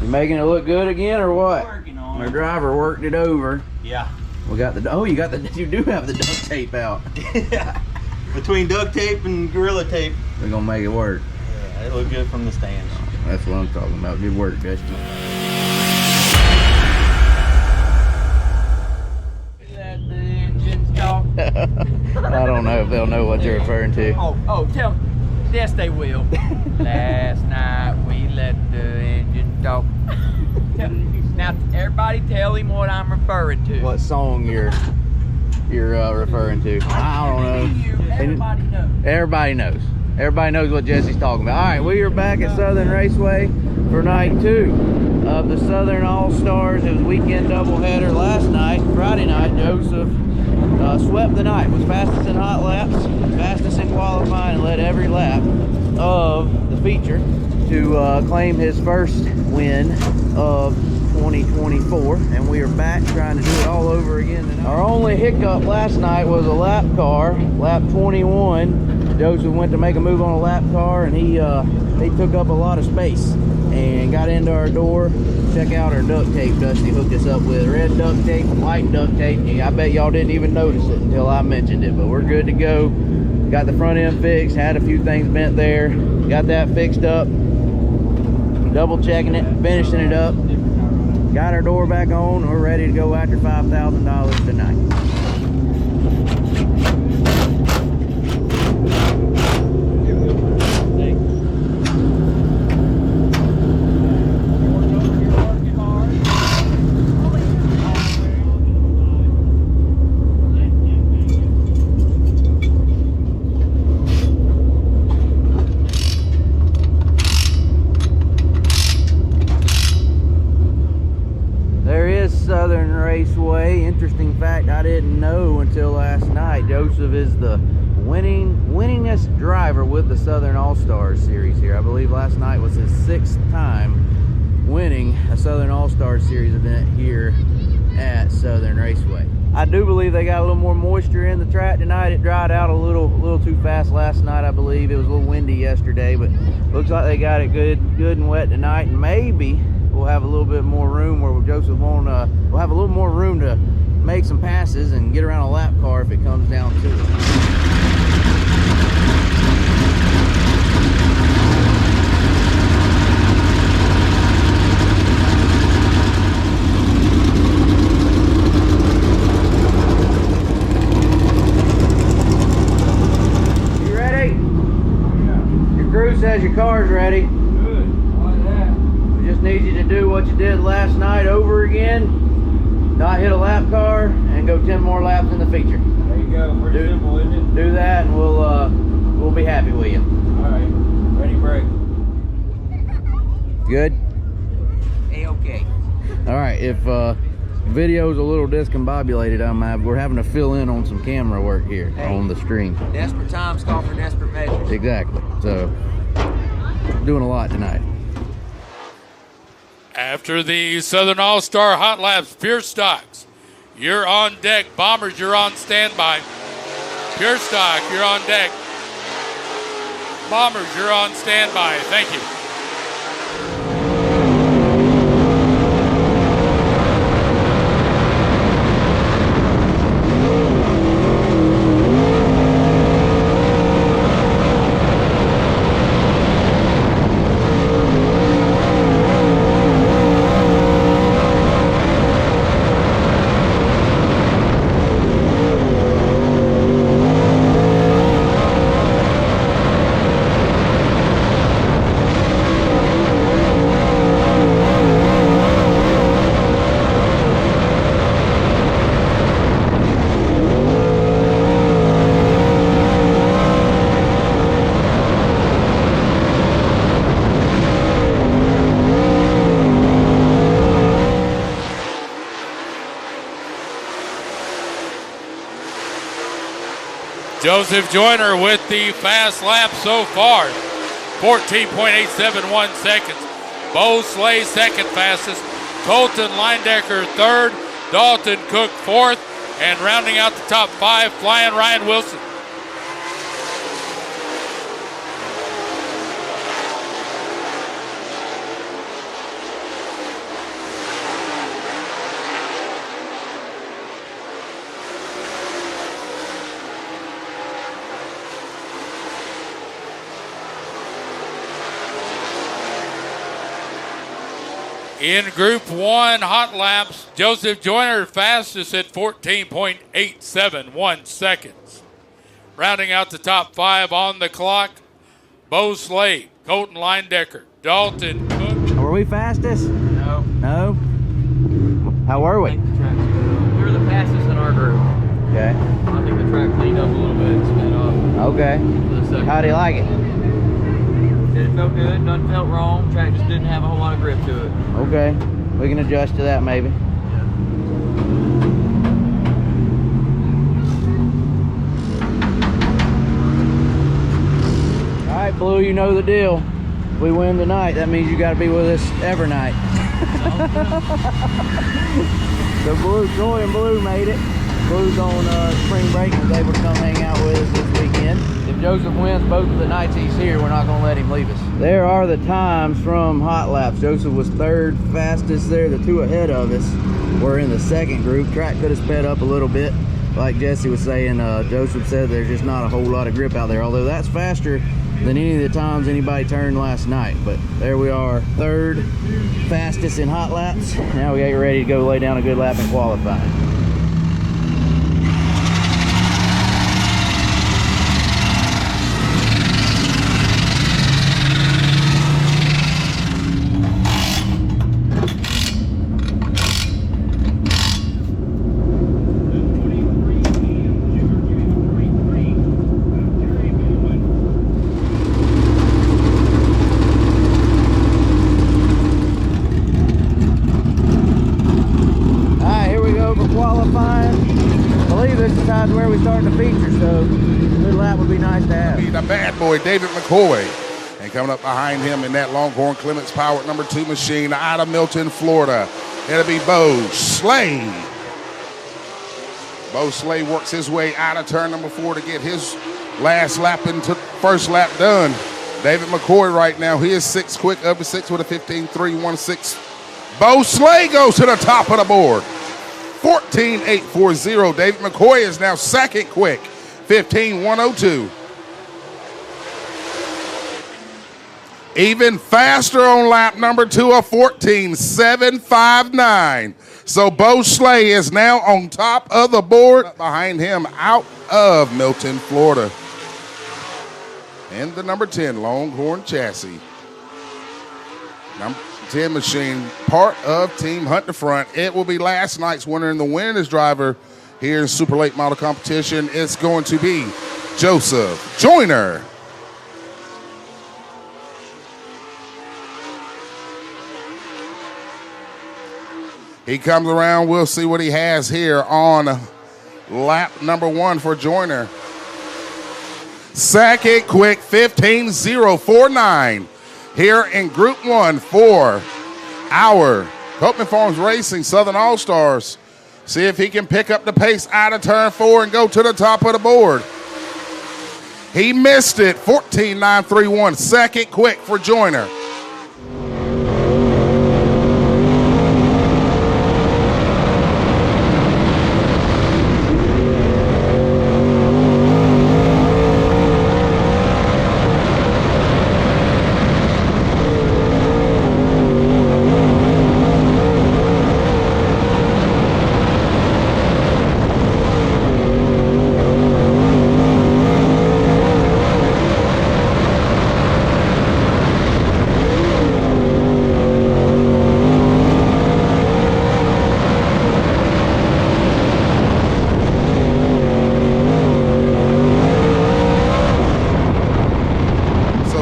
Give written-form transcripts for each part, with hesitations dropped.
You making it look good again or what? Working on Our it. driver worked it over. Yeah. We got the, oh, you do have the duct tape out. Yeah. Between duct tape and Gorilla Tape. We're gonna make it work. Yeah, it looked good from the stands. That's what I'm talking about. Good work, Dusty. Let the engines talk. I don't know if they'll know what you're referring to. Oh, tell them. Yes, they will. Last night we let the engine talk. Now, everybody tell him what I'm referring to. What song you're referring to? I don't know. Everybody knows. Everybody knows. Everybody knows what Jesse's talking about. All right, we are back at Southern Raceway for night 2 of the Southern All-Stars. It was weekend doubleheader last night, Friday night. Joseph swept the night, was fastest in hot laps, fastest in qualifying, and led every lap of the feature to claim his first win of 2024, and we are back trying to do it all over again tonight. Our only hiccup last night was a lap car, lap 21. Joseph went to make a move on a lap car, and he took up a lot of space and got into our door. Check out our duct tape Dusty hooked us up with. Red duct tape, white duct tape. I bet y'all didn't even notice it until I mentioned it, but we're good to go. Got the front end fixed, had a few things bent there, got that fixed up, double checking it, finishing it up. Got our door back on, and we're ready to go after $5,000 tonight. Southern Raceway. Interesting fact I didn't know until last night. Joseph is the winningest driver with the Southern All-Stars series here. I believe last night was his 6th time winning a Southern All-Stars series event here at Southern Raceway. I do believe they got a little more moisture in the track tonight. It dried out a little too fast last night, I believe. It was a little windy yesterday, but looks like they got it good and wet tonight, and maybe we'll have a little bit more room where Joseph won't, we'll have a little more room to make some passes and get around a lap car if it comes down to it. You ready? Yeah. Your crew says your car's ready. Just need you to do what you did last night over again, not hit a lap car, and go 10 more laps in the feature. There you go. Pretty simple, isn't it? Do that, and we'll be happy with you. All right. Ready, break. Good. A-okay. All right. If video's a little discombobulated, we're having to fill in on some camera work here on the stream. Desperate times call for desperate measures. Exactly. So, doing a lot tonight. After the Southern All-Star Hot Laps, Pure Stocks, you're on deck. Bombers, you're on standby. Pure Stock, you're on deck. Bombers, you're on standby. Thank you. Joseph Joyner with the fast lap so far, 14.871 seconds. Bo Slay second fastest, Colton Leindecker third, Dalton Cook fourth, and rounding out the top 5, Flying Ryan Wilson. In Group 1 hot laps, Joseph Joyner fastest at 14.871 seconds. Rounding out the top 5 on the clock, Bo Slade, Colton Leindecker, Dalton Cook. Were we fastest? No. No? How were we? We were the fastest in our group. Okay. I think the track cleaned up a little bit and sped up. Okay. For the second. How do you like it? It felt good, nothing felt wrong. Track just didn't have a whole lot of grip to it. Okay. We can adjust to that maybe. All right, Blue, you know the deal. If we win tonight, that means you got to be with us every night. So Troy and Blue made it. Blue's on spring break and was able to come hang out with us this weekend. If Joseph wins both of the nights he's here, we're not going to let him leave us. There are the times from hot laps. Joseph was third fastest there. The two ahead of us were in the second group. Track could have sped up a little bit. Like Jesse was saying, Joseph said there's just not a whole lot of grip out there, although that's faster than any of the times anybody turned last night. But there we are, third fastest in hot laps. Now we get ready to go lay down a good lap in qualifying. Where we start the feature, so a good lap would be nice to have. The bad boy, David McCoy. And coming up behind him in that Longhorn Clements Power #2 machine out of Milton, Florida. It'll be Bo Slade. Bo Slade works his way out of turn number 4 to get his last lap into first lap done. David McCoy right now, he is 6 quick, over 6 with a 15.316. Bo Slade goes to the top of the board. 14.840. David McCoy is now second quick, 15.102. Even faster on lap number 2 of 14.759. So Bo Slade is now on top of the board. Behind him out of Milton, Florida. And the number 10 Longhorn chassis. Number 10 machine, part of Team Hunt the Front. It will be last night's winner and the winners driver here in Super Late Model Competition. It's going to be Joseph Joyner. He comes around. We'll see what he has here on lap number 1 for Joyner. Second quick, 15.049. Here in Group 1 for our Copeman Farms Racing Southern All-Stars. See if he can pick up the pace out of turn 4 and go to the top of the board. He missed it, 14.931. Second quick for Joyner.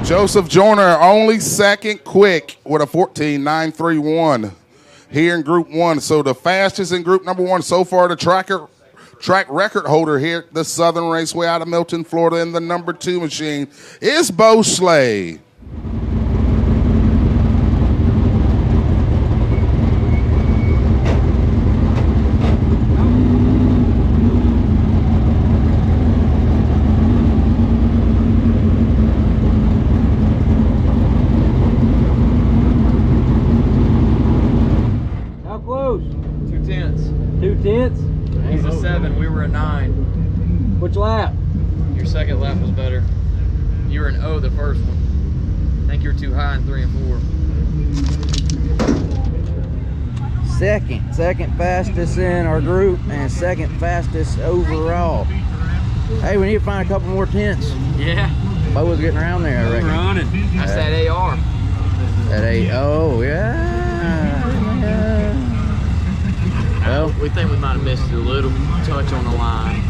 Joseph Joyner only second quick with a 14.931 here in Group 1. So the fastest in Group number 1 so far, the track record holder here at the Southern Raceway out of Milton, Florida, in the number 2 machine is Bo Slade. He's a 7, we were a 9. Which lap? Your second lap was better. You were an O the first one. I think you're too high in 3 and 4. second fastest in our group and second fastest overall. Hey, we need to find a couple more tents. Yeah. Bo was getting around there, I reckon. Running. That's that AR. That oh yeah. Well, we think we might have missed a little touch on the line.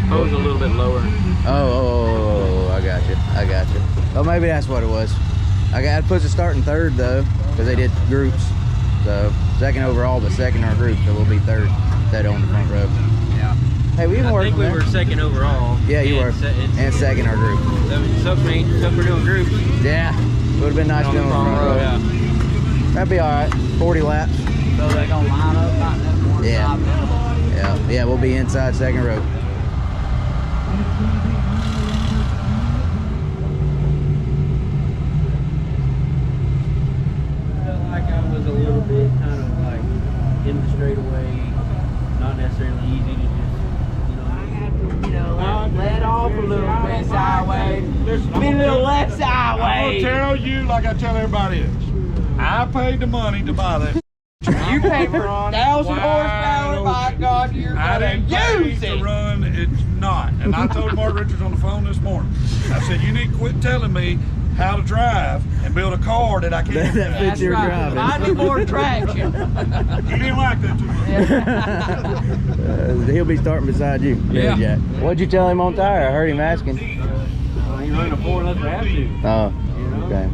Bo's a little bit lower. Oh, I got you. Oh, maybe that's what it was. It puts a start in third though, because they did groups. So second overall, but second in our group, so we'll be third. That on the front row. Yeah. Hey, we I think we were second overall. Yeah, you were. And second in our group. So we're doing groups. Yeah. Would have been nice doing the front row. Yeah. That'd be all right. 40 laps. So they're gonna line up about that one Yeah. side. Yeah, we'll be inside second row. I was a little bit kind of like in the straightaway, not necessarily easy to just, let off a little bit sideways, be a little less I'm sideways. gonna tell you like I tell everybody else. I paid the money to buy that. You paid for 1,000 horsepower, by God, you're I gonna didn't pay use to it. run. It's not. And I told Mark Richards on the phone this morning. I said, you need to quit telling me how to drive and build a car that I can't. That fits your driving. I need more traction. You didn't like that too much. He'll be starting beside you. Yeah. Jack. What'd you tell him on tire? I heard him asking. He running a 4 unless we have to. Oh, okay.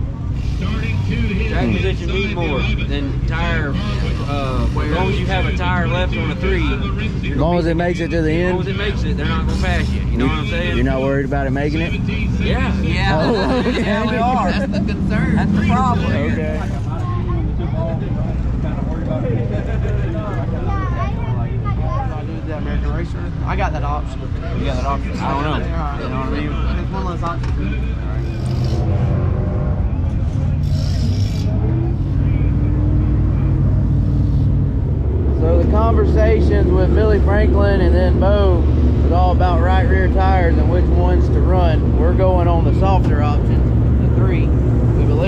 Track position means more than tire. As long as you have a tire left on a 3. As long as it makes it to the As long as end, it makes it, they're not gonna pass you. You know what I'm saying? you're not worried about it making it? Yeah. Yeah. Oh, okay. Yeah, we are. That's the concern. That's the problem. Okay. American Racer. I got that option. You got that option? I don't know. You know what I mean? It's one of those options. So the conversations with Billy Franklin and then Bo was all about right rear tires and which ones to run. We're going on the softer option, the 3.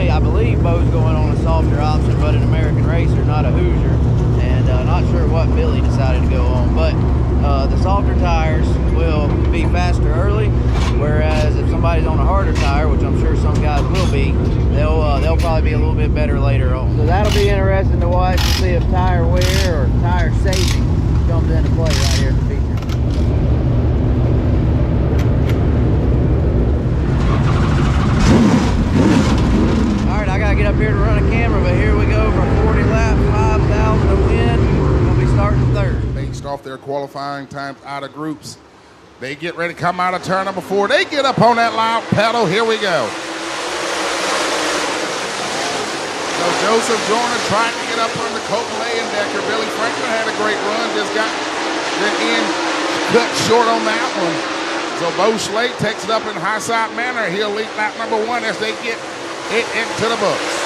I believe Bo's going on a softer option, but an American Racer, not a Hoosier. And not sure what Billy decided to go on, but the softer tires will be faster early, whereas if somebody's on a harder tire, which I'm sure some guys will be, they'll probably be a little bit better later on. So that'll be interesting to watch to see if tire wear or tire saving comes into play right here in the feature. All right, I gotta get up here to run a camera, but here we go for 40 laps, 5,000 to win. We'll be starting third. Based off their qualifying times out of groups, they get ready to come out of turn number 4. They get up on that loud pedal. Here we go. So Joseph Joyner trying to get up on the Colton Leyendecker. Billy Franklin had a great run, just got the end cut short on that one. So Bo Slade takes it up in high side manner. He'll lead lap number 1 as they get it into the books.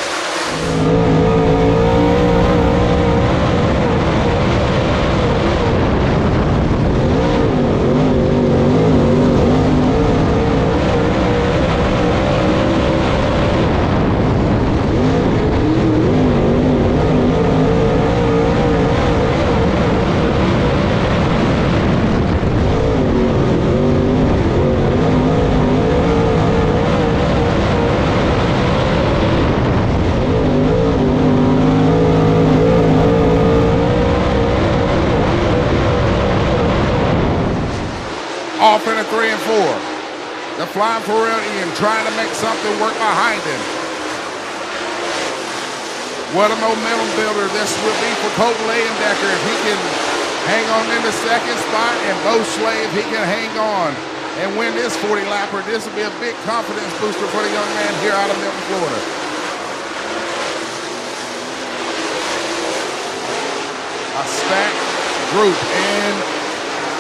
Off in a 3 and 4. The flying for real Ian trying to make something work behind him. What a momentum builder this will be for Colton Leyendecker if he can hang on in the second spot, and Bo Slade if he can hang on and win this 40 lapper. This will be a big confidence booster for the young man here out of Milton, Florida. A stacked group and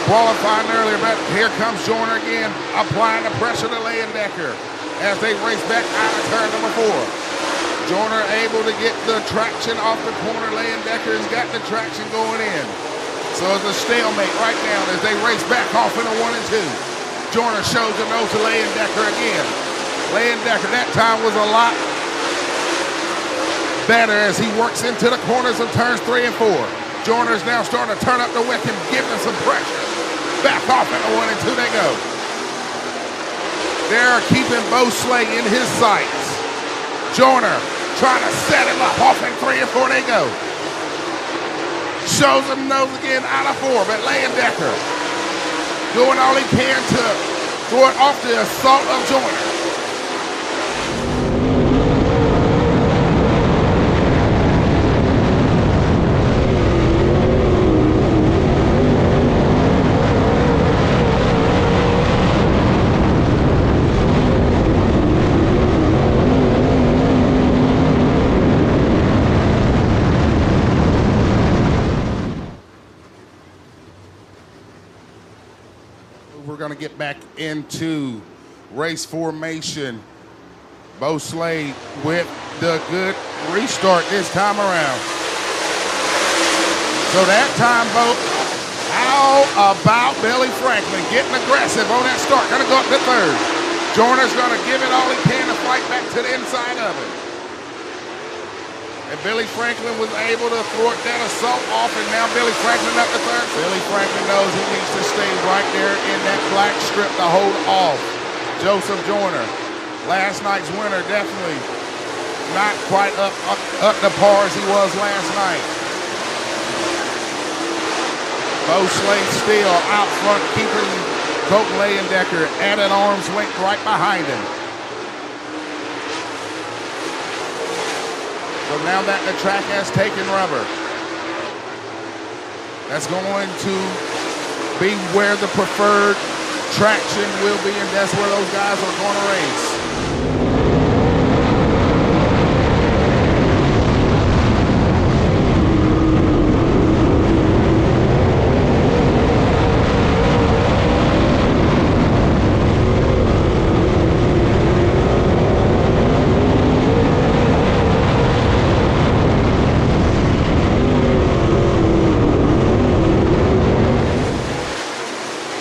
qualifying earlier, but here comes Joyner again, applying the pressure to Leyendecker as they race back out of turn number 4. Joyner able to get the traction off the corner. Leyendecker's got the traction going in. So it's a stalemate right now as they race back off into 1 and 2. Joyner shows the nose to Leyendecker again. Leyendecker that time was a lot better as he works into the corners of turns 3 and 4. Joyner's now starting to turn up the wick and give them some pressure. Back off into 1 and 2 they go. They're keeping Bo Slay in his sights. Joyner trying to set him up. Off in 3 and 4 they go. Shows him nose again out of 4, but Landecker doing all he can to throw it off the assault of Joyner. We're going to get back into race formation. Bo Slade with the good restart this time around. So that time, Bo, how about Billy Franklin getting aggressive on that start? Going to go up to third. Joyner's going to give it all he can to fight back to the inside of it. And Billy Franklin was able to thwart that assault off, and now Billy Franklin up to third. Billy Franklin knows he needs to stay right there in that black strip to hold off Joseph Joyner. Last night's winner definitely not quite up to par as he was last night. Bo Slade still out front, keeping Colt Leyendecker at an arm's length right behind him. So now that the track has taken rubber, that's going to be where the preferred traction will be, and that's where those guys are going to race.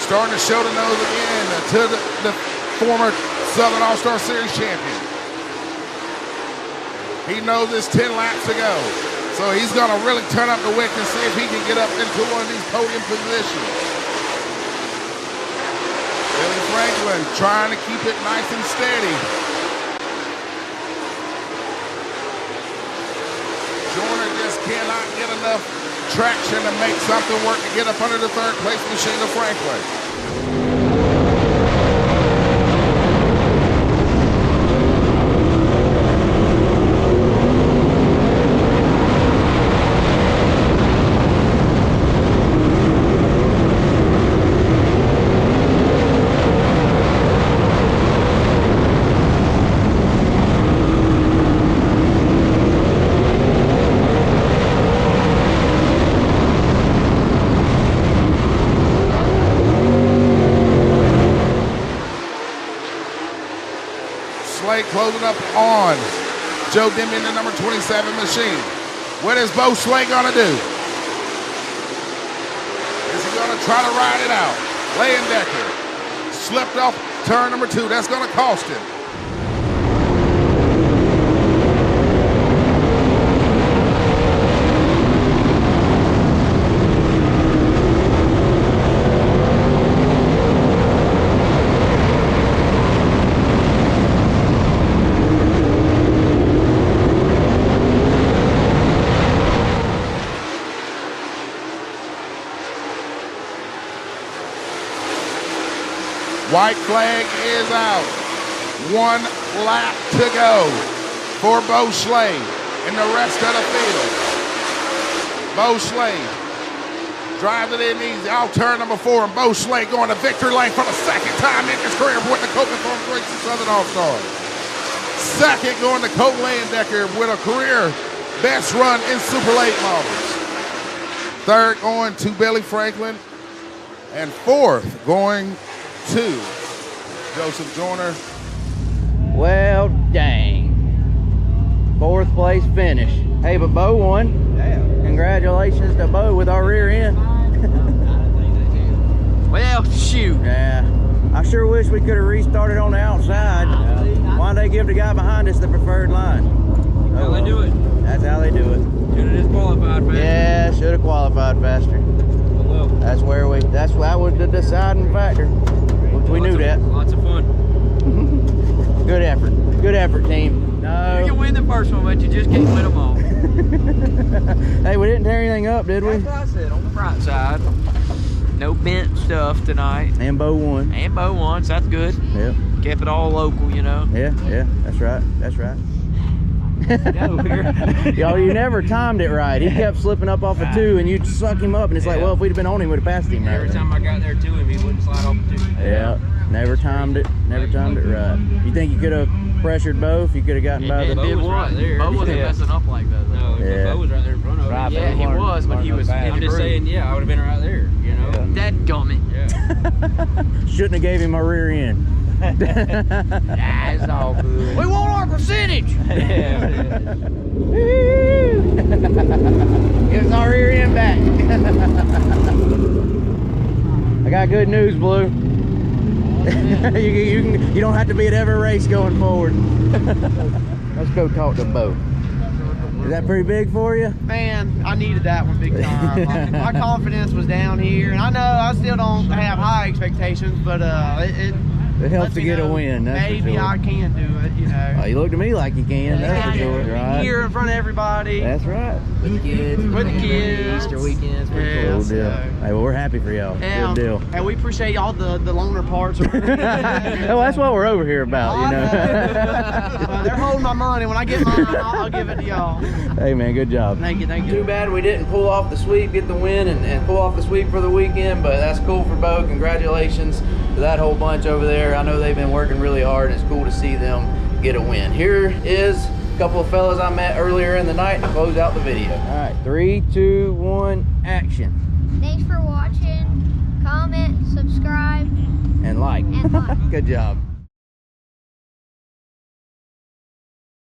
Starting to show the nose again to the former Southern All-Star Series champion. He knows it's 10 laps to go. So he's going to really turn up the wick and see if he can get up into one of these podium positions. Billy Franklin trying to keep it nice and steady. Joyner just cannot get enough traction to make something work to get up under the third place machine of Franklin. Closing up on Joe Demian, the number 27 machine. What is Bo Slade gonna do? Is he gonna try to ride it out? Leyendecker slipped off turn number 2. That's gonna cost him. White flag is out. 1 lap to go for Bo Slade and the rest of the field. Bo Slade drives it in easy. Out turn number 4, and Bo Slade going to victory lane for the second time in his career, with the Colt Performance Racing Southern All-Star. Second going to Colt Leyendecker with a career best run in Super Late Models. Third going to Billy Franklin, and fourth going to Joseph Joyner. Well, dang. 4th place finish. Hey, but Bo won. Yeah. Congratulations to Bo with our rear end. Well, shoot. Yeah. I sure wish we could have restarted on the outside. Why'd they give the guy behind us the preferred line? How they do it? That's qualified faster. Well, That was the deciding factor. Which we knew that. Lots of fun. Good effort. Good effort, team. You No. can win the first one, but you just can't win them all. Hey, we didn't tear anything up, did we? That's what I said, on the bright side. No bent stuff tonight. And Bo won. And Bo won, so that's good. Yep. Kept it all local, you know. Yeah, that's right. That's right. Y'all, you never timed it right. He kept slipping up off a 2 and you'd suck him up and it's like, well, if we'd have been on him, we'd have passed him right. Every time I got there to him, he wouldn't slide off the 2. Yeah. Never timed it right. You think you could have pressured Bo if you could have gotten by And the did was what? right there. Bo wasn't Yeah. messing up like that, though. No, Yeah. Bo was right there in front of Right, him. Yeah, he was, but he was. I'm just saying, yeah, I would have been right there, you know? Dadgummit. Yeah. Shouldn't have gave him a rear end. Nah, it's all good. We want our percentage. Give us our rear end back. I got good news, Blue. you don't have to be at every race going forward. Let's go talk to Bo. Is that pretty big for you? Man, I needed that one big time. My confidence was down here, and I know I still don't have high expectations, but It helps lets to me get a know win, that's maybe for sure. I can do it, you know. Oh, you look to me like you can, that's for sure. Right? Here in front of everybody. That's right. With the kids. With the kids. Easter weekends. Pretty Yeah. cool. Cool deal. so- Hey, well, we're happy for y'all. Yeah, Good deal. and we appreciate all the loaner parts. Well, that's what we're over here about, you know. They're holding my money. When I get mine, I'll give it to y'all. Hey, man, good job. Thank you, thank you. Too bad we didn't pull off the sweep, get the win, and pull off the sweep for the weekend, but that's cool for Bo. Congratulations to that whole bunch over there. I know they've been working really hard, and it's cool to see them get a win. Here is a couple of fellas I met earlier in the night to close out the video. All right, 3, 2, 1, action. Thanks for watching. Comment, subscribe, And like. and like. Good job.